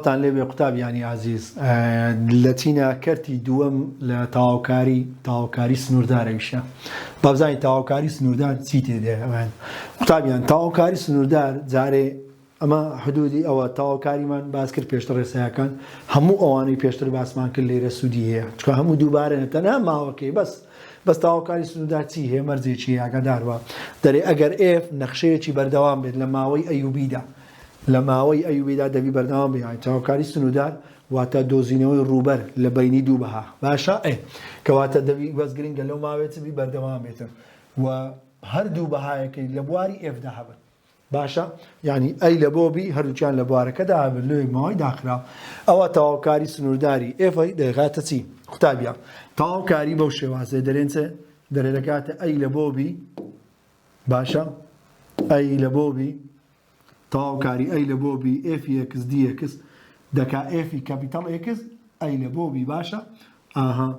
چاوتان لێ بێ قوتابیانی عزیز لە چینەکەرتی دووەم لە تاواکاری سنووردارەویشە بابزانانی تاواکاری سنووردار چی تێدێ ئەوان قوتابیان تاواکاری سنووردار جارێ ئەمە حدودی ئەوە تاواکاریمان باس کرد پێشتر ڕێسایەکان هەموو ئەوانەی پێشتر باسمان کرد لێرە سوودی هەیە چکە هەموو دووبارە نەتەنها ماوەکەی بەس تاواکاری سنووردار چی هەیە مەرجێکی ئاگادارەوە دەرێ ئەگەر ئێف نەخشەیەکی بەردەوام بێت لە ماوەی ئەیوبیدا لە ماوەی ئەیوبیدا دەبی بەردەوام بێت تاواکاری سنووردار واتە دۆزینەوەی ڕووبەر لە بینی دوو بەها باشە کەواتە دەبی بەس گرنگە لەو ماوەیەتی بەردەوام بێتن و هەردوو بەهایەکەی لە بواری ئێفدا هەبن باشە یعنی ئەی لە بۆبی هەردووچیان لە بوارەکەدا هەبن لێی ماوەی داخرا ئەوە تاواکاری سنوورداری ئێفەی دەگاتە چی قوتابیان تاواکاری بەو شێوازێ دەرێنچە دەرێدەکاتە ئەی لە بۆبی باشە ئەی لە بۆبی تاواکاری ئەی لە بۆبی ئێفی ئێکس دی ئێکس دەکا ئێفی کەپیتەڵ ئێکس ئەی لە بۆبی باشە ئاها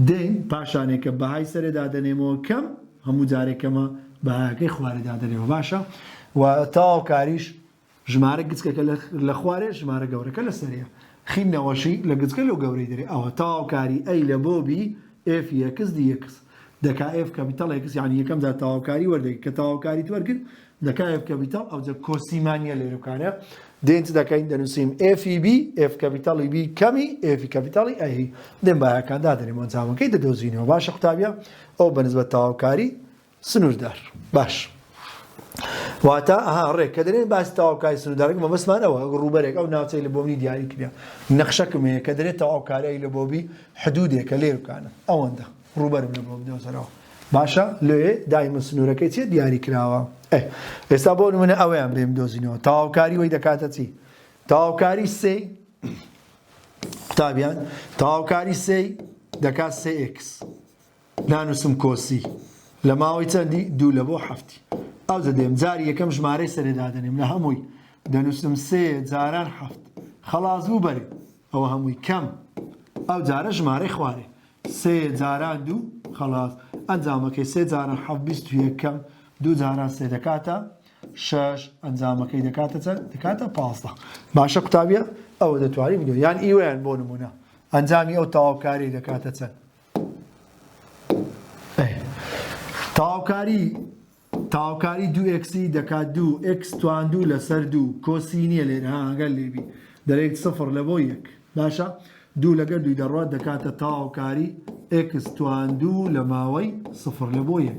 دێن پاشانێکە بەهای سەرێدا دەنێمەوە کەم هەموو جارێکەمە بەهایەکەی خوارێدا دەنێەوە باشە و تاواکاریش ژمارە گچکەکە لە خوارێ ژمارە گەورەکە لە سەرەیە خینەوەشی لە گچکە لەو گەورەی دەرێ ئەوە تاواکاری ئەی لە بۆبی ئێفی ئێکس دی ئێکس دەکا ئێف کەپیتەڵ ئێکس یعنی یەکەم جار تاواکاری وەردەگری کە تاواکاریت وەرگرت دەکا ئێف کەپیتەڵ ئەوجە کۆسیمانیە لێرەکانە دێنچ دەکەین دەنووسیم ئێفی بی ئێف کەپیتەڵی بی کەمی ئێفی کەپیتەڵی ئەی دێن بەهایەکاندا دەنێم ئەنجامەکەی دەدۆزینەوە باشە قوتابیان ئەو بەنسبەت تاواکاری سنووردار باش واتە ڕێک کە دەرێن باسی تاواکاری سنووردارێک مەبەستمانەوە ڕووبەرێک ئەو ناوچەی لە بۆمی دیاری کردیا نەخشەکم هەیە کە دەرێت تاواکاری لە بۆبی حدودێکە لێرکانە ئەوەندە ڕووبەرم لە بۆم دۆزەرەوە باشە لێ دایمە سنوورەکەی چیە دیاری کراوە ئێستا بۆ نمونە ئەوەیان بێم دۆزینەوە تاواکاری وەی دەکاتە چی تاواکاری سێ قوتابیان تاواکاری سێی دەکات سێ ئێکس نانووسم کۆسی لە ماوەی چەندی دوو لە بۆ هەفتی ئەو دەدێم جاری یەکەم ژمارەی سەرێدا دەنێم لە هەمووی دەنووسم سێ جاران هەفت خەڵاز بوو بەرێ ئەوە هەمووی کەم ئەو جارە ژمارەی خوارێ سێ جاران دوو خەڵاز ئەنجامەکەی سێ جاران هەفت بیست و یەکەم دوو جاران سێ دەکاتە شەش ئەنجامەکەی دەکاتە چەند دەکاتە پازدە باشە قوتابیە ئەوە دەتوانین بدۆ یان ئیوەیان بۆ نمونە ئەنجامی ئەو تاواکاری دەکاتە چەند تاواکاری دوو ئێکسی دەکات دوو ئێکس توان دوو لەسەر دوو کۆسی نییە لێرە هەنگەل لێبی دەرێت سفر لە بۆ یەک باشە دوو لەگەر دوی دەڕات دەکاتە تاواکاری ئێکس توان دوو لە ماوەی سفر لە بۆ یەک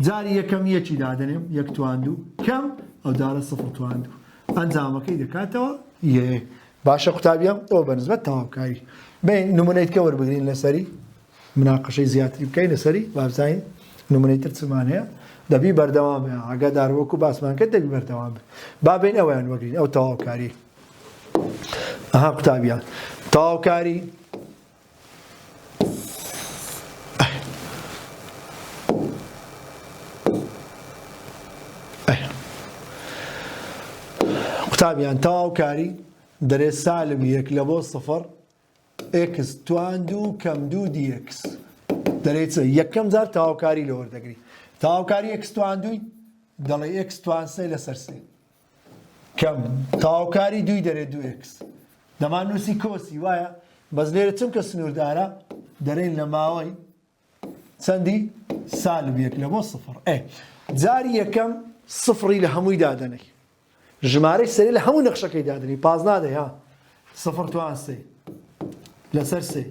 جاری یەکەم یەکی دادەنێم یەک توان دوو کەم ئەو دارە سفر توان دوو ئەنجامەکەی دەکاتەوە یەک باشە قوتابیان ئەوە بەنسبەت تاواکاری بێن نمونەیت کە وەربگرین لەسەری مناقەشەی زیاتری بکەین لەسەری بابزین نمونەی تر چمان هەیە دەبی بەردەوام بێ ئاگادار وەکو باسمان کرد دەبی بەردەوام بێ بابێن ئەویان وەگرین ئەو تاواکاری قوتابیان تاواکاری قوتابیان تاواکاری دەرێت سالب یەک لە بۆ سفر ئێکس توان دوو کەم دوو دی ئێکس دەرێت یەکەم جار تاواکاری لە وەردەگری تاواکاری ئێکس توان دووی دەڵێ ئێکس توان سێ لەسەر سێ کەم تاواکاری دووی دەرێت دوو ئێکس دەمان نووسی کۆسی وایە بەس لێرە چم کە سنووردارە دەرێن لە ماوەی چەندی سالب یەک لە بۆ سفر جاری یەکەم سفری لە هەمووی دادەنەی ژمارەی سەرێ لە هەموو نەخشەکەی دادنی پاز نادەی سفر توان سێ لەسەر سێ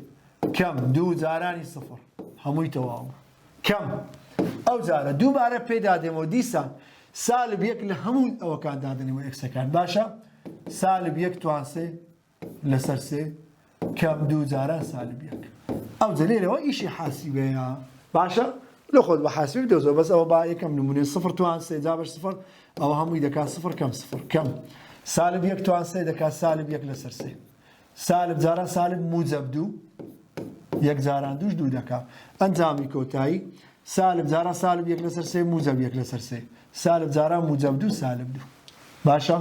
کەم دوو جارانی سفر هەمووی تەواو کەم ئەو جارە دووبارە پێدادێمەوە دیسان سالب یەک لە هەموو ئەوەکان دادنەوە ئێکسەکان باشە سالب یەک توان سێ لەسەر سێ کەم دوو جاران سالب یەک ئەو جەلێرەوە ئیشی حاسیبەیە باشە لە خۆت بە حاسیب دۆزەوە بەس ئەوە با یەکەم نمونێ سفر توان سێ جا بەش سفر ئەوە هەمووی دەکات سفر کەم سفر کەم سالب یەک توان سێ دەکات سالب یەک لەسەر سێ سالب جاران سالب موجب دوو یەک جاران دووش دوو دەکات ئەنجامی کۆتایی سالب جاران سالب یەک لەسەر سێ موجب یەک لەسەر سێ سالب جاران موجب دوو سالب دوو باشە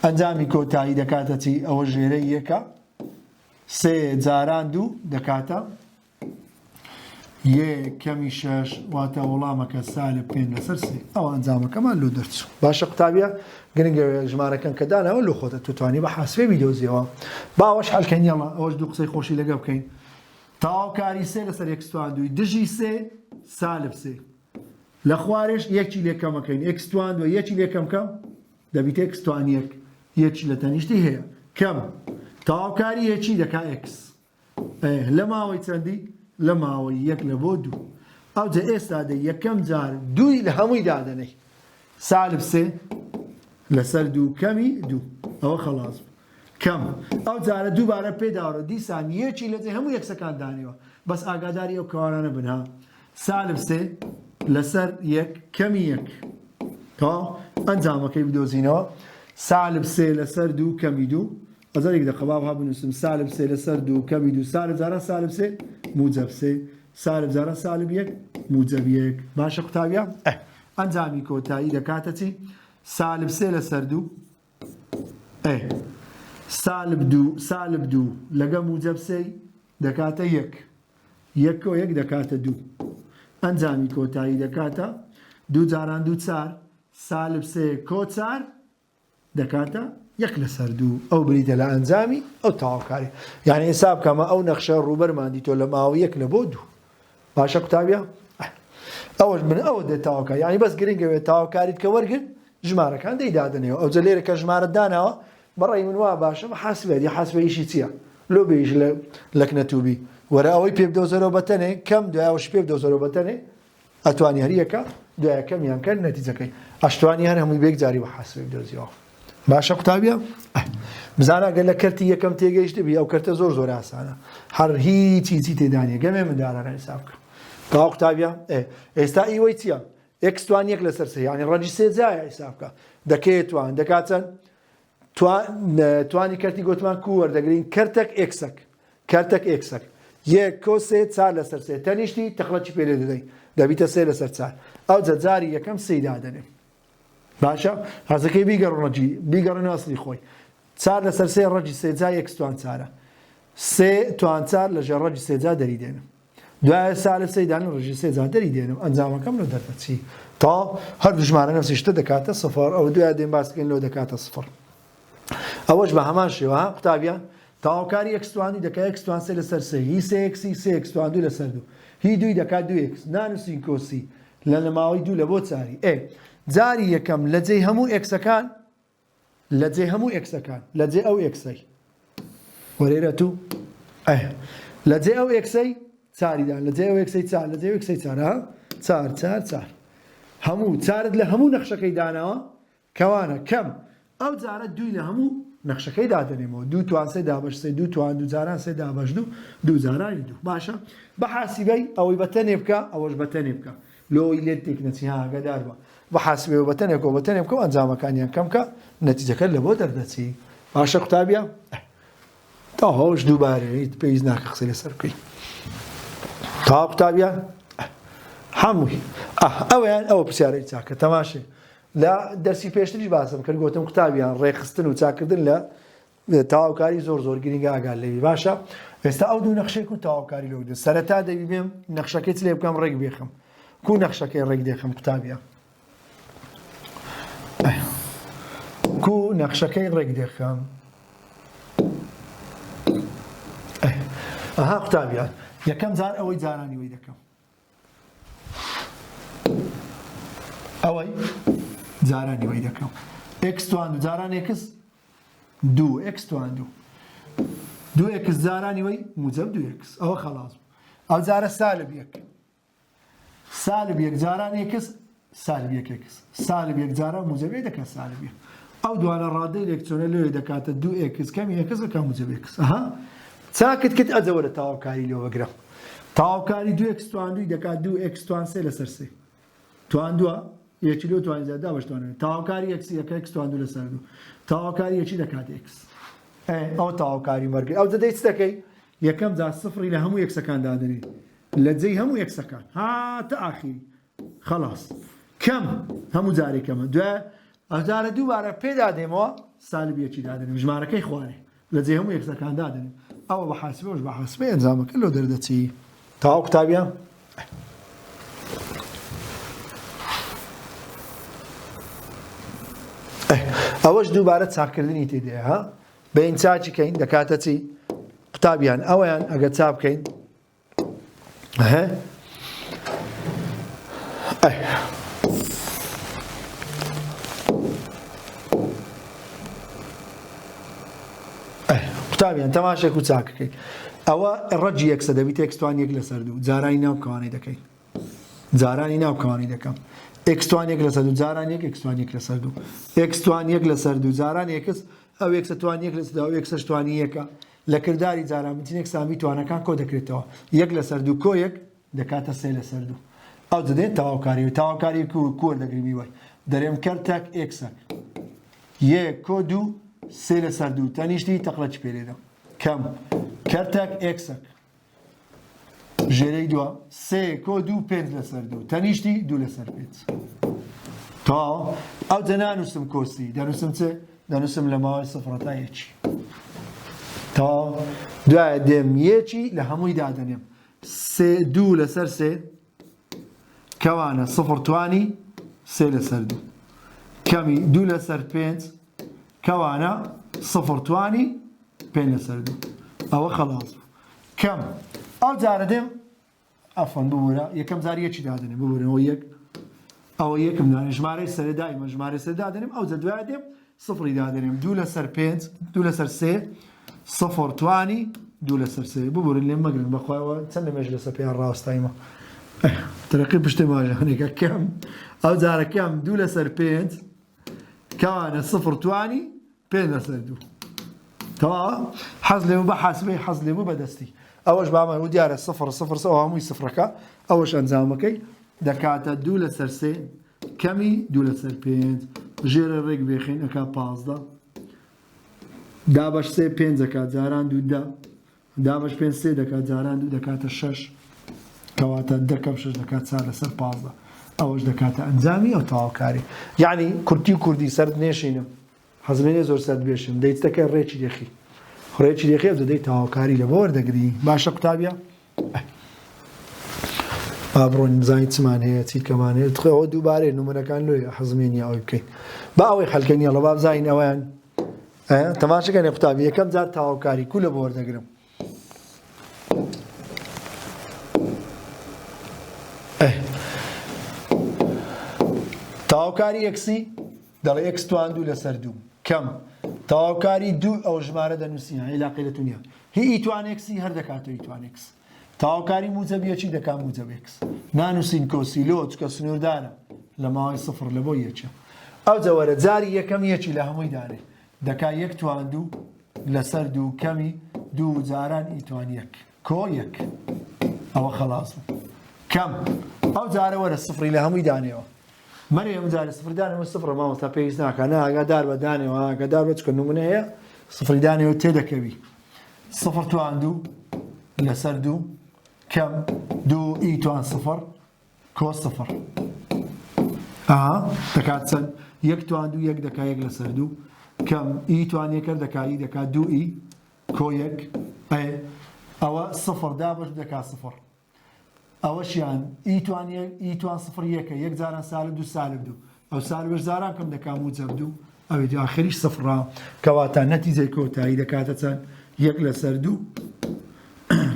ئەنجامی کۆتایی دەکاتە چی ئەوە ژێرەی یەکە سێ جاران دوو دەکاتە 1 كەمی 6 واتە وەڵامەکە سالب 5 لەسەر 3 ئەو ئەنجامەکەمان لۆ دەرچوو باشە قوتابیە گرنگە ژمارەکان کە داناوە لۆ خۆتە توتوانی بە حاسبێ بیدۆزیەوە باوەش حەلکەین یاڵا ئەوەش دوو قسەی خۆشی لەگە بکەین تاواوکاری 3 لەسەر x توان 2 دژی 3 سالب 3 لە خوارێش یەکی لێکەمەکەین x توان 2 یەکی لێکەمکەم دەبیت x توان 1 یەکی لە تەنیشتی هەیە کەم تاواوکاری یەکی دەکا x لە ماوەی چەندی لە ماوەی 1 لە بۆ 2 ئەو جە ئێستا دە یەکەم جار دووی لە هەمووی دادەنەی سالب 3 لەسەر 2 کەمی 2 ئەوە خەڵاس کەم ئەو جارە دووبارە پێداوەڕە دیسان یەکی لەجێ هەموو یەکسەکان دانیوە بەس ئاگاداری ئەو کەوانانە بنها سالب 3 لەسەر 1 کەمی 1 تا ئەنجامەکەی بدۆزینەوە سالب 3 لەسەر 2 کەمی 2 ئەزارێک دەقەباب ها بنووسم سالب 3 لەسەر 2 کەمی 2 سالب جارە سالب 3 موجب 3 سالب جارە سالب 1 موجب 1 باشە قوتابیە ئەنجامی کۆتایی دەکاتە چی سالب 3 لەسەر 2 سالب 2 لەگە موجب 3 دەکاتە 1 1 کۆ 1 دەکاتە 2 ئەنجامی کۆتایی دەکاتە 2 جاران 2 4 سالب 3 کۆ 4 دەکاتە 1 لەسەر 2 ئەو بریتە لە ئەنجامی ئەو تاواوکاری یعنی حساب کەمە ئەو نەخشە ڕوبەرمان دیتۆ لە ماوە 1 لە بۆ 2 باشە قوتابیە ئەوەش من ئەوە دێت تاواوکاری یعنی بەس گرنگەوێت تاواوکاریت کە وەرگن ژمارەکان دەیدادنەوە ئەو جە لێرە کە ژمارەت داناوە بەڕێی من وا باشە حاسبێت یا حاسبە ئیشی چییە لۆ بێژ لە کنەتوبی وەرە ئەوەی پێ بدۆزەرەوە بەتەنێ کەم دوایەوەش پێ بدۆزەرەوە بەتەنێ ئەتوانی هەریەکە دوایە کەمیان کرد نەتیجەکەی ئەشتوانی هەر هەمووی بێک جاری بە حاسبێ بدۆزیەوە باشە قوتابیە بزانە گەر لە کەرتی یەکەم تێگەیشتی بی ئەو کەرتە زۆر زۆر ئاسانە هەر هیچی تێدانیە گەمێ منداڵانە حساب بکە تاوا قوتابیە ئێستا ئیوەی چییە x توان 1 لەسەر 3 یعنی ڕەنجی 3 جایە حساب بکە دەکەیت توان دەکات چەند توانی کەرتی گوتمان کو وەردەگرین کەرتێک ئێکسەک کەرتێک ئێکسەک 1 کۆ 3 4 لەسەر 3 تەنیشتی تەقڵەتی پێ لێ دەدەین دەبیتە 3 لەسەر 4 ئەو جاری یەکەم 3 دادەنێ باشە هەزەکەی بیگەڕێنەوە ئەسڵی خۆی 4 لەسەر 3 ڕەجی 3 جا x توان 4 3 توان 4 لەژێر ڕەجی 3 جا دەری دێنم دوایە سالب 3 دانن ڕەجی 3 جا دەری دێنم ئەنجامەکەم لەو دەردەچی تا هەردوو ژمارە نەفسیشتە دەکاتە 0 ئەو دوایە دێن باسکەین لەو دەکاتە 0 ئەوەش بە هەمان شێوە قوتابیە تاواوکاری x توانی دەکات x توان 3 لەسەر 3 هی 3x 3x توان 2 لەسەر 2 هی 2 دەکات 2x نانووسین کۆسی لە نەماوەی 2 لە بۆ چاری جاری یەکەم لە جێی هەموو ئێکسەکان لە جێ هەموو ئێکسەکان لە جێ ئەو ئێکسەی وەرێرە تو لە جێ ئەو ئێکسەی چاریدان لە جێ ئەو ئێکسەی چار لە جێ ئەو ئێکسەی چار هەموو چارت لە هەموو نەخشەکەی داناوە کەوانە کەم ئەو جارە دوی لە هەموو نەخشەکەی دادەنێمەوە 2 توان 3 دابش 3 2 توان 2 جاران 3 دابش 2 جارانی 2 باشە بە حاسیبەی ئەوەی بەتەنێ بکە ئەوەش بەتەنێ بکە لۆی لێت تێک نەچی هاگەدار بە بە حاسبێ بەتەنێکەوە بەتەنێ بکە و ئەنجامەکانیان کەمکە نەتیجەکە لە بۆ دەردەچی باشە قوتابیە تا هەوش دووبارەیت پێویست ناکە قسەی لەسەر بکەی تا قوتابیە هەمووی ئەویان ئەوە پرسیارەی چاکە تەماشێ لە دەرسی پێشتریش باسم کرد گوتم قوتابیان ڕێخستن و چاکردن لە تاواوکاری زۆر زۆر گرنگە ئاگال لێوی باشە ئێستا ئەو دوو نەخشەیەک و تاواوکاری لەو دێت سەرەتا دەبی بێم نەخشەکەی چ لێ بکەم ڕێک بێخم کو نەخشەکەی ڕێک دێخم قوتابیە کو نەخشەکەی ڕێک دێخم ئەها قوتابیان یەکەم جار ئەوەی جارانی وەی دەکەم ئەوەی جارانی وەی دەکەم x توان 2 جاران x 2 x توان 2 2x جارانی وەی موجب 2x ئەوە خەڵاس ئەو جارە سالب 1 سالب 1 جاران x سالب 1x سالب 1 جارە موجب دەکات سالب 1 ئەو دوانە ڕادەی لێکچۆنە لێ دەکاتە 2x کەمی x دەکات موجب x ئەها چاکت کرد ئەجەوەرە تاواوکاری لێ وەگرە تاواوکاری 2x توان 2 دەکات 2x توان 3 لەسەر 3 توان 2 یەکی لۆ توانی زیادە بەشتوانێت تاواوکاری x یەکە x توان 2 لەسەر 2 تاواوکاری یەکی دەکات x ئەو تاواوکاری مەرگێ ئەو دەدەیت چ دەکەی یەکەم جار سفری لە هەموو یەکسەکان دادنێت لە جێی هەموو یەکسەکان هاتە ئاخیری خەڵاس کەم هەموو جارێکەمە دوای ئەجارە دووبارە پێدا دێمەوە سالب یەکی دادنێت ژمارەکەی خوارێ لە جێی هەموو یەکسەکان دادنێت ئەوە بە حاسبەوەش بە حاسبەی ئەنجامەکە لەو دەردەچی تاوا قوتابیان ئەوەش دووبارە چاکردنی تێدەیە ها بەین چاچی کەین دەکاتە چی قوتابیان ئەویان ئەگە چاپ بکەین قوتابیان تەماشێک و چاکەکەی ئەوە ڕەجی یەکسە دەبێت ئێکستوان یەک لەسەر دوو جارانی ناو کەوانەی دەکەین جارانی ناو کەوانەی دەکەم ئێکستوان یەک لەسەر دوو جاران یەک ئێکستوان یەک لەسەر دوو ئێکستوان یەک لەسەر دوو جاران یەکس ئەو ئێکسەتوان یەک لەسەر ئەو ئێکسەش توانی یەکە لە کردداری جاران بچینێک سامی توانەکان کۆ دەکرێتەوە یەک لەسەر دوو کۆ یەک دەکاتە سێ لەسەر دوو ئەو دەدێن تەواوکاری کۆر دەگرمی وای دەرێم کەرتێک ئێکسەک یەک کۆ دوو سێ لەسەر دوو تەنیشتی تەقڵەچ پێرێدا کەم کەرتێک ئێکسەک ژێرەی دووە سێ کۆ دوو پێنج لەسەر دوو تەنیشتی دوو لەسەر پێنج تەواو ئەو جە نانووسم کۆسی دەنووسم چێ دەنووسم لە ماوەی سفرە تا یەکی تەواو دوایە دێم یەکی لە هەمووی دادەنێم سێ دوو لەسەر سێ کەوانە سفر توانی سێ لەسەر دوو کەمی دوو لەسەر پێنج کەوانە سفر توانی پێنج لەسەر دوو ئەوە خەلاص کەم ئەو جارە دێم ئەفەن ببوورە یەکەم جار یەکی دادنێم ببوورەوە یەک ئەوە یەکم دانێ ژمارەی سەرەدایمە ژمارەی سەر دادنێم ئەو جە دوایە دێم سفری دادنێم دوو لەسەر پێنج دوو لەسەر سێ سفر توانی دوو لەسەر سێ ببوورن لێم مەگرن بەخوایەوە چەند لەمێژ لەسەر پێیان ڕاستایمە تەرەقی پشتی ماژەکە کەم ئەو جارە کەم دوو لەسەر پێنج کەوانە سفر توانی پێنج لەسەر دوو تەواوە حەز لێبوو بە حاسبەی حەز لێبوو بەدەستی ئەوەش بامان و دیارە سفر سفر ئەو هەمووی سفرەکە ئەوەش ئەنجامەکەی دەکاتە دوو لەسەر سێ کەمی دوو لەسەر پێنج ژێرە ڕێک بێخین ئەکا پازدە دابەش سێ پێنج دەکات جاران دوو دابەش پێنج سێ دەکات جاران دوو دەکاتە شەش کەواتە دەکەم شەش دەکات چار لەسەر پازدە ئەوەش دەکاتە ئەنجامی ئەو تەواوکاری یعنی کورتی و کوردی سەرد نێشینم حەزمێنێ زۆر سەرد بێشم دەیتەکە ڕێکی دێخی ڕێکی دێخی دەدەی تەواوکاری لە بۆ وەردەگری باشە قوتابیە با بڕۆین زانیت چمان هەیە چیت کەمان هەیە تخەوە دووبارەی نمونەکان لێ حەزمێنی ئەوەی بکەین با ئەوەی خەلکەنیە لە با بزانین ئەویان تەماشەکەنێ قوتابی یەکەم جار تەواوکاری کو لە بۆ وەردەگرم تەواوکاری یەکسی دەڵێ یەکس توان دوو لەسەر دوو کەم تەواوکاری دوو ئەو ژمارە دەنووسین عیلاقی لە دنیا هی ئیتوان یەکسی هەر دەکاتەوە ئیتوان یەکس تەواوکاری موجەبیەکی دەکات موجەب یەکس نانووسین کۆسی لۆ چکە سنووردارە لە ماوەی سفر لە بۆ یەکە ئەو جەوەرە جاری یەکەم یەکی لە هەمووی دانێ دەکا یەک توان دوو لەسەر دوو کەمی دوو جاران ئیتوان یەک کۆ یەک ئەوە خەلاص کەم ئەو جارە وەرە سفری لە هەمووی دانێەوە مەرێ جارە سفردانەوە سفرە ماوەستا پێویست ناکە ئاگادار بە دانێەوە ئاگادار بە چکە نمونە هەیە سفری دانێەوە تێدەکەوی سفر توان دوو لەسەر دوو کەم دوو ئیتوان سفر کۆ سفر دەکات چەند یەک توان دوو یەک دەکا یەک لەسەر دوو کەم ئیتوان یەکە دەکایی دەکات دوو ئی کۆ یەک ئەوە سفر دابش دەکات سفر ئەوەشیان ئیتوان سفر یەکە یەک جاران سالب دوو سالب دوو ئەو سالبش جاران کەم دەکا موجەب دوو ئەوێ ئاخریش سفرا کەواتە نەتیجەی کۆتایی دەکاتە چەند یەک لەسەر دوو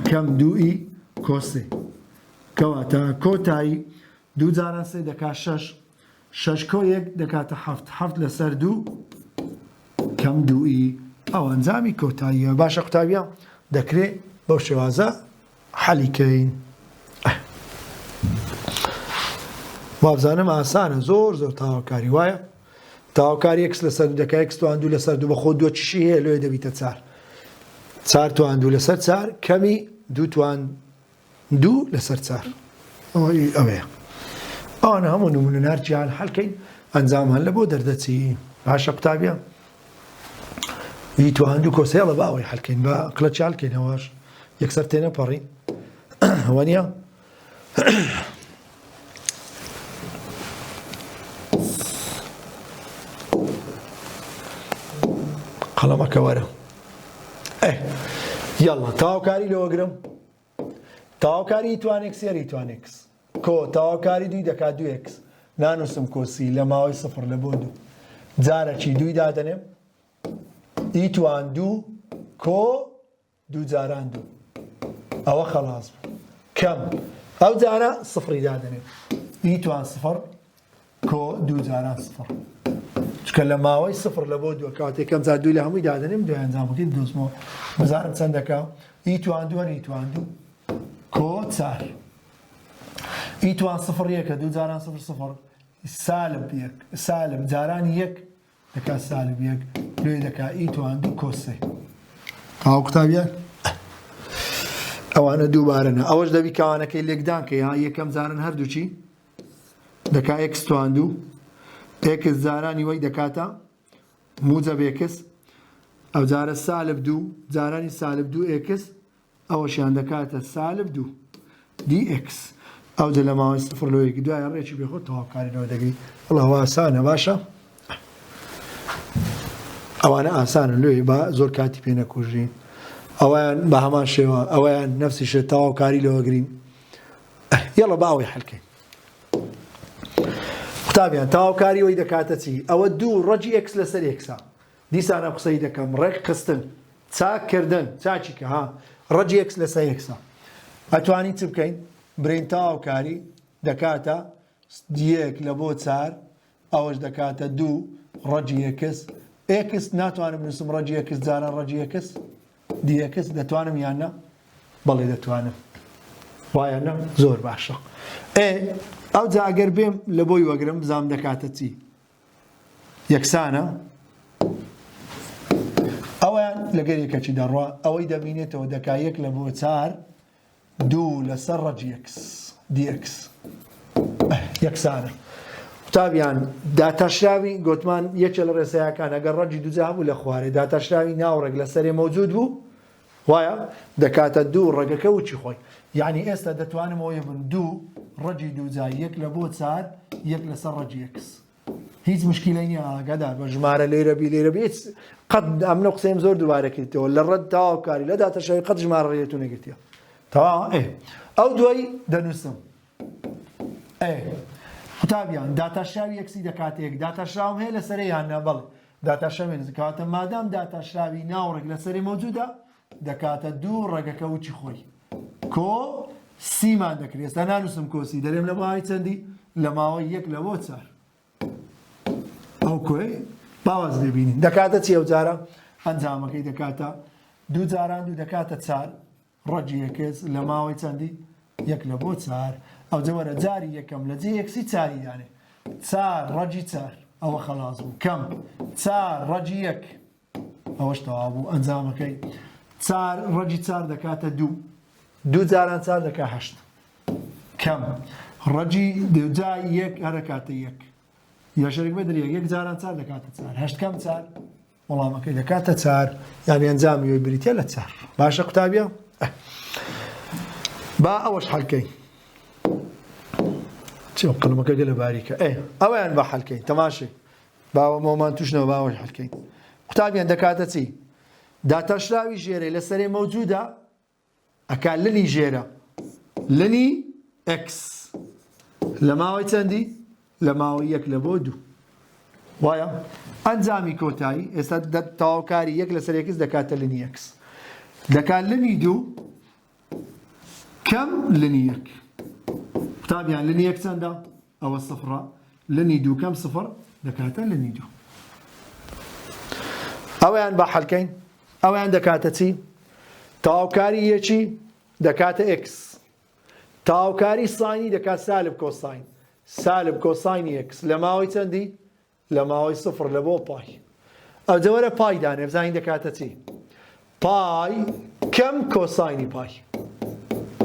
کەم دوو ئی کۆ سێ کەواتە کۆتایی دوو جاران سێ دەکات شەش شەش کۆ یەک دەکاتە حەفت حەفت لەسەر دوو کەم دوو ئی ئەو ئەنجامی کۆتاییە باشە قوتابیە دەکرێت بەو شێوازە حەلیکەین وابزانم ئاسانە زۆر زۆر تاواکاری وایە تاواکاری یەکس لەسەر دوو دەکات یەکس توان دوو لەسەر دوو بەخۆ دوو چشی هەیە لێ دەبیتە چار چار توان دوو لەسەر چار کەمی دوو توان دوو لەسەر چار ئەوەیە ئەوانە هەموو نمونە هەرچیان هەڵکەین ئەنجامان لە بۆ دەردەچی باشە قوتابیە توان دوو کۆسێڵە بە ئەوەی هەڵکەین بە کڵەچی هەڵکەینەوەش یەکسەر تێنەپەڕین وانە قەڵەمەکە وەرە یاڵڵا تاواکاری لەوەگرم تاواکاری ئیتوانێکس یەر ئیتوانێکس کۆ تاواکاری دوی دەکات دوو یەکس نانووسم کۆسی لە ماوەی سفر لە بۆ دوو جارێکی دووی دادەنێم ئیتوان دوو کۆ دوو جاران دوو ئەوە خەلاص بوو کەم ئەو جارە سفری دادەنێم ئیتوان سفر کۆ دوو جاران سفر چکە لە ماوەی سفر لە بۆ دووە کاتێکم جار دووی لە هەمووی دادەنێم دوای ئەنجامەکەی دۆزمەوە بەزارم چەندەکە ئیتوان دووە ئیتوان دوو کۆ چار ئیتوان سفر یەکە دوو جاران سفر سفر سالب یەک سالب جارانی یەک دەکات سالب یەک لێ دەکات ئیتوان دوو کۆ سێ تاو قوتابیان ئەوانە دووبارەنە ئەوەش دەبی کاوانەکەی لێکدان کە یەکەم جارن هەردووچی دەکات ئێکس توان دوو ئێکس جارانی وەی دەکاتە موجە بێکس ئەو جارە سالب دوو جارانی سالب دوو ئێکس ئەوەشیان دەکاتە سالب دوو دی ئێکس ئەو جە لە ماوەی سفر لەوەیەکی دوایە ڕێکی بێخۆ تەواوکاریەوە دەگەی ئەڵڵا ئاسانە باشە ئەوانە ئاسانن لێ با زۆر کاتی پێ نەکوژین ئەویان بە هەمان شێوە ئەویان نەفسیشە تەواوکاری لەوەگرین یەڵە باوەی حەلکەین قوتابیان تەواوکاری وەی دەکاتە چی ئەوە دوو ڕەجی ئێکس لەسەر ئێکسا دیسانە قسەی دەکەم ڕێک خستن چاکردن چاچی کە ها ڕەجی ئێکس لەسەر ئێکسا ئەتوانی چ بکەین برین تەواوکاری دەکاتە دیەک لە بۆ چار ئەوەش دەکاتە دوو ڕەجی ئێکس ئێکس ناتوانم بنووسم ڕەجی ئێکس جاران ڕەجی ئێکس دیەکس دەتوانم یاننا بەڵێ دەتوانم وایەنە زۆر باشە ئەو جاگەر بێم لە بۆی وەگرم بزانم دەکاتە چی یەکسانە ئەویان لەگەر یەکەچی دەڕوا ئەوەی دەبینێتەوە دەکا یەک لە بۆ چار دوو لەسەر ڕەجی ئێکس دیەکس یەکسانە قوتابیان داتاشراوی گوتمان یەکێ لە ڕێسایەکان ئەگەر ڕەجی دووجا هەبوو لە خوارێ داتاشراوی ناوڕێک لەسەرێ مەوجود بوو وایە دەکاتە دوو ڕێگەکە وچی خۆی یعنی ئێستا دەتوانمەوە بن دوو ڕەجی دووجا یەک لە بۆ چار یەک لەسەر ڕەجی ئێکس هیچ مشکلەی نییە ئاگادار بە ژمارە لێرەبی لێرەبی قەت ئەمنە قسەیم زۆر دووبارەکردەوە لە ڕەت تەواوکاری لە داتاشراوی قەت ژمارە ڕێتو نەگرتیە تەواو ئەو دوای دەنووسم قوتابیان داتاشراوی یەکسی دەکاتە یەک داتاشراوم هەیە لەسەرێ یاننا بەڵێ داتاشراوێن کاتە مادام داتاشراوی ناوڕێک لەسەرێ مەوجودە دەکاتە دوو ڕێگەکە وچی خۆی کۆ سیمان دەکرێت ئێستا نانووسم کۆسی دەرێم لە ماوەی چەندی لە ماوەی یەک لە بۆ چار ئەو کۆی باوەز دەبینین دەکاتە چی ئەو جارە ئەنجامەکەی دەکاتە دوو جاران دوو دەکاتە چار ڕەجی ئێکس لە ماوەی چەندی یەک لە بۆ چار ئەو جەوەرە جاری یەکەم لە جێ یەکسی چاری دانێ چار ڕەجی چار ئەوە خەلاص بوو کەم چار ڕەجی یەک ئەوەش تەواو بوو ئەنجامەکەی چار ڕەجی چار دەکاتە دوو دوو جاران چار دەکات هەشت کەم ڕەجی دووجای یەک هەرەکاتە یەک یاشەرێک بەدرێک یەک جاران چار دەکاتە چار هەشت کەم چار وەڵامەکەی دەکاتە چار یعنی ئەنجامی وی بریتە لە چار باشە قوتابیە با ئەوەش حەلکەین چی قەڵمەکە گەلە باریکە ئەوەیان بە حەلکەین تەماشێ باوە مۆمان توشنەوە باوەش حەلکەین قوتابیان دەکاتە چی داتاشراوی ژێرە لەسەرێ مەوجودە ئەکا لنی ژێرە لنی ئەکس لە ماوەی چەندی لە ماوەی یەک لە بۆ دوو وایە ئەنجامی کۆتایی ئێستا تەواوکاری یەک لەسەر ئێکس دەکاتە لنی ئەکس دەکات لنی دوو کەم لنی یەک قوتابیان لنی یەک چەندە ئەوە سفرە لنی دوو کەم سفر دەکاتە لنی دوو ئەویان بە حەلکەین ئەویان دەکاتە چی تەواوکاری یەکی دەکاتە ئێکس تەواوکاری ساینی دەکات سالب کۆساین سالب کۆساینی ئێکس لە ماوەی چەندی لە ماوەی سفر لە بۆ پای ئەو جەوەرە پای دانێ بزانین دەکاتە چی پای کەم کۆساینی پای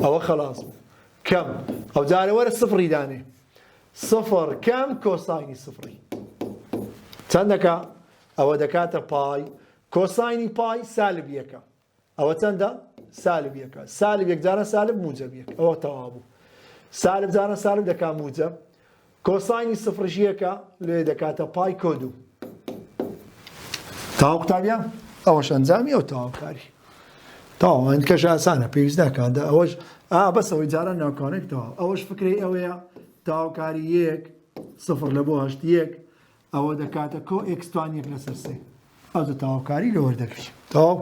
ئەوە خەلاص بوو کەم ئەو جارە وەرە سفری دانێ سفر کەم کۆساینی سفری چەند دەکا ئەوە دەکاتە پای کۆساینی پای سالب یەکە ئەوە چەندە سالب یەکە سالب یەک جارە سالب موجب یەک ئەوە تەواو بوو سالب جارە سالب دەکات موجب کۆساینی سفرش یەکە لێ دەکاتە پای کۆ دوو تەواو قوتابیان ئەوەش ئەنجامی ئەو تەواوکاری تەواو ئەندکەش ئاسانە پێویست ناکات ئەوەش بەسەوەی جارە ناوکانێک تەواو ئەوەش فکری ئەوەیە تەواوکاری یەک سفر لە بۆ هەشت یەک ئەوە دەکاتە کۆ ئێکستوان یەک لەسەر سێ ئەو تەواوکاری لە وەردەگری تەواو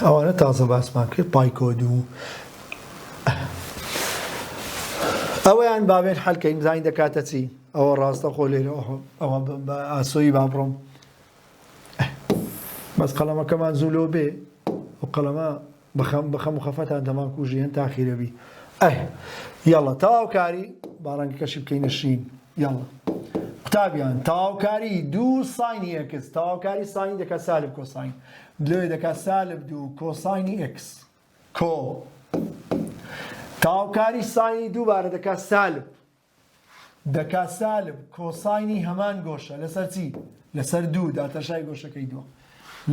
ئەوانە تازە باسمان کرد پای کۆد و ئەوەیان بابێن حەلکەین بزانین دەکاتە چی ئەوە ڕاستە خۆ لێرە ئەوە بە ئاسۆیی با بڕۆم بەس قەڵەمەکەمان زوو لۆ بێ و قەڵەمە بەخەم و خەفەتان دەمان کوژیان تاخیرەبی یاڵە تەواوکاری باڕەنگەکەشی بکەینە شین یاڵە قوتابیان تەواوکاری دوو ساینی ئەکس تەواوکاری ساین دەکات سالب کۆساین لێ دەکات سالب دوو کۆساینی ئەکس کۆ تەواوکاری ساینی دووبارە دەکات سالب کۆساینی هەمان گۆشە لەسەر چی لەسەر دوو داتەشای گۆشەکەی دووە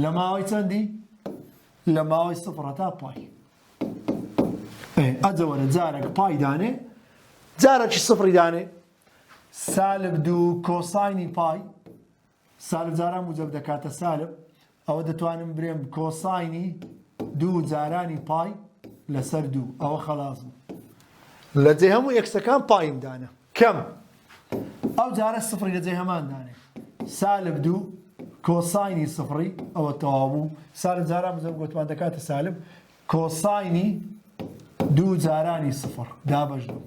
لە ماوەی چەندی لە ماوەی سفر تا پای ئەجەوەرە جارێک پای دانێ جارێکی سفری دانێ سالب دوو کۆساینی پای سالب جاران موجب دەکاتە سالب ئەوە دەتوانم برێم کۆساینی دوو جارانی پای لەسەر دوو ئەوە خەلاص بوو لە جێ هەموو ئێکسەکان پایم دانە کەم ئەو جارە سفری لە جێ هەمان دانێ سالب دوو کۆساینی سفری ئەوە تەواو بوو سالب جاران موجب گوتمان دەکاتە سالب کۆساینی دوو جارانی سفر دابەش دوو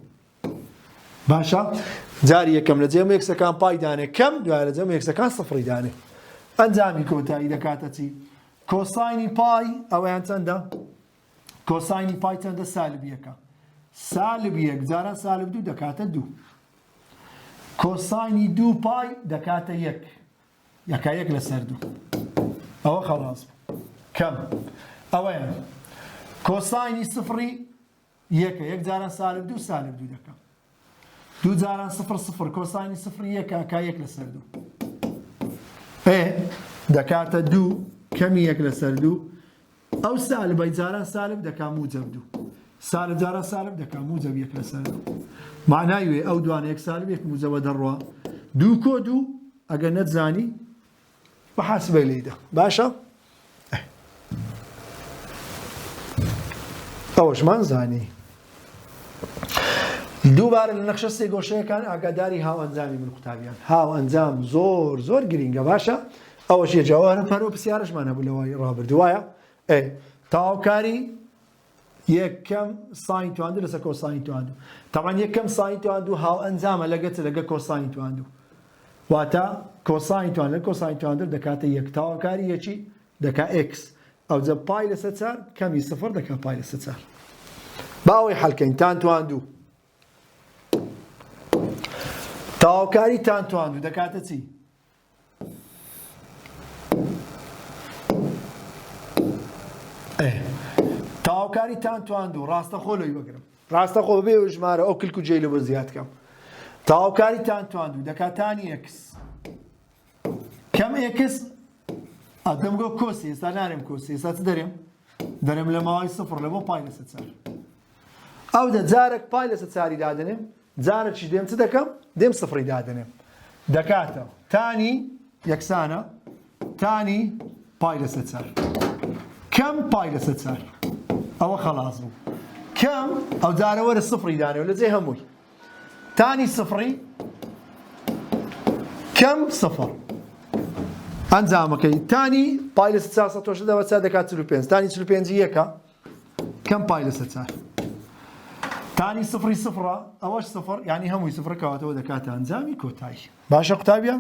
باشە جاری یەکەم لە جێم ئێکسەکان پای دانێ کەم دوای لە جێم ئێکسەکان سفری دانێ ئەنجامی کۆتایی دەکاتە چی کۆساینی پای ئەوەیان چەندە کۆساینی پای چەندە سالب یەکە سالب یەک جاران سالب دوو دەکاتە دوو کۆساینی دوو پای دەکاتە یەک یەکا یەک لەسەر دوو ئەوە خەلاص کەم ئەوەیان کۆساینی سفری یەکە یەک جاران سالب دوو دەکە دوو جاران سفر سفر کۆساینی سفری یەکە ئەکا یەک لەسەر دوو دەکاتە دوو کەمی یەک لەسەر دوو ئەو سالبەی جاران سالب دەکا موجب دوو سالب جاران سالب دەکا موجب یەک لەسەر دوو معنای وێ ئەو دوانە یەک سالب یەک موجبە دەڕوا دوو کۆ دوو ئەگەر نەتزانی بە حاسبەی لێیدا باشە ئەوەشمان زانی دووبارە لە نەخشە سێ گۆشەیەکان ئاگاداری هاو ئەنجامی من قوتابیان هاو ئەنجام زۆر گرینگە باشە ئەوەش یەجاوارە پەرۆ پرسیارەشمان هەبوو لەوەی ڕابردووایە تەواوکاری یەکەم ساین تواندوو لەسەر کۆساین تواندوو تەمان یەکەم ساین تواندوو هاو ئەنجامە لەگە کۆساین تواندوو واتە کۆساین توان لە کۆساین تواندوو دەکاتە یەک تەواوکاری یەکی دەکا ئێکس ئەوجە پای لەسەر چار کەمی سفر دەکا پای لەسەر چار باوەی حەلکەین تان تواندوو تەواوکاری تان تواندوو دەکاتە چی تەواوکاری تان تواندوو ڕاستەخۆ لەوی بگرم ڕاستەخۆ بێ ژمارە ئەو کلک و جێی لەبەر زیاد کەم تەواوکاری تان تواندوو دەکاتانی ئێکس کەم ئێکس ئەدەم گۆ کۆسی ئێستا نارێم کۆسی ئێستا چ دەرێم لە ماوەی سفر لە بۆ پای لەسەر چار ئەو دە جارێک پای لەسەر چاری دادنێم جارێکی دێم چ دەکەم دێم سفری دادنێم دەکاتە تانی یەکسانە تانی پای لەسەر چار کەم پای لەسەر چار ئەوە خەلاص بوو کەم ئەو جارە وەرە سفری دانێ لە جێ هەمووی تانی سفری کەم سفر ئەنجامەکەی تانی پای لەسەر چار سەد تۆشە دەوە چار دەکات 45 تانی 45 یەکە کەم پای لەسەر چار تانی سفری سفرە ئەوەش سفر یعنی هەمووی سفرەکەواتەوە دەکاتە ئەنجامی کۆتایی باشە قوتابیە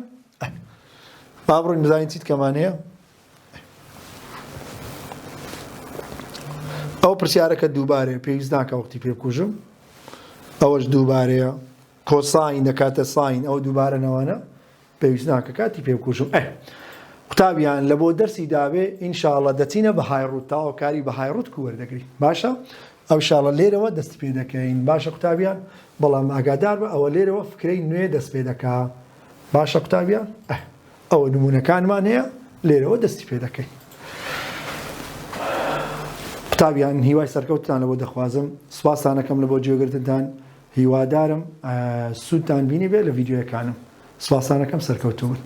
با بڕۆین بزانین چیت کەمان هەیە ئەو پرسیارەکە دووبارەیە پێویست ناکە وەختی پێ بکوژم ئەوەش دووبارەیە کۆساین دەکاتە ساین ئەو دووبارەنەوەنە پێویست ناکە کاتی پێ بکوژم قوتابیان لە بۆ دەرسی دابێ ئینشاءڵڵە دەچینە بە هایڕوت تاوەکاری بە هایڕوت وەردەگری باشە ئەو ئینشاءڵڵە لێرەوە دەست پێ دەکەین باشە قوتابیان بەڵام ئاگادار بە ئەوە لێرەوە فکرەی نوێ دەست پێ دەکا باشە قوتابیان ئەوە نمونونەکانمان هەیە لێرەوە دەستی پێ دەکەین قوتابیان هیوای سەرکەوتتان لە بۆ دەخوازم سوپاسانەکەم لە بۆ گوێگرتنتان هیوادارم سوودتان بینی بێ لە ڤیدیۆیەکانم سوپاسانەکەم سەرکەوتوون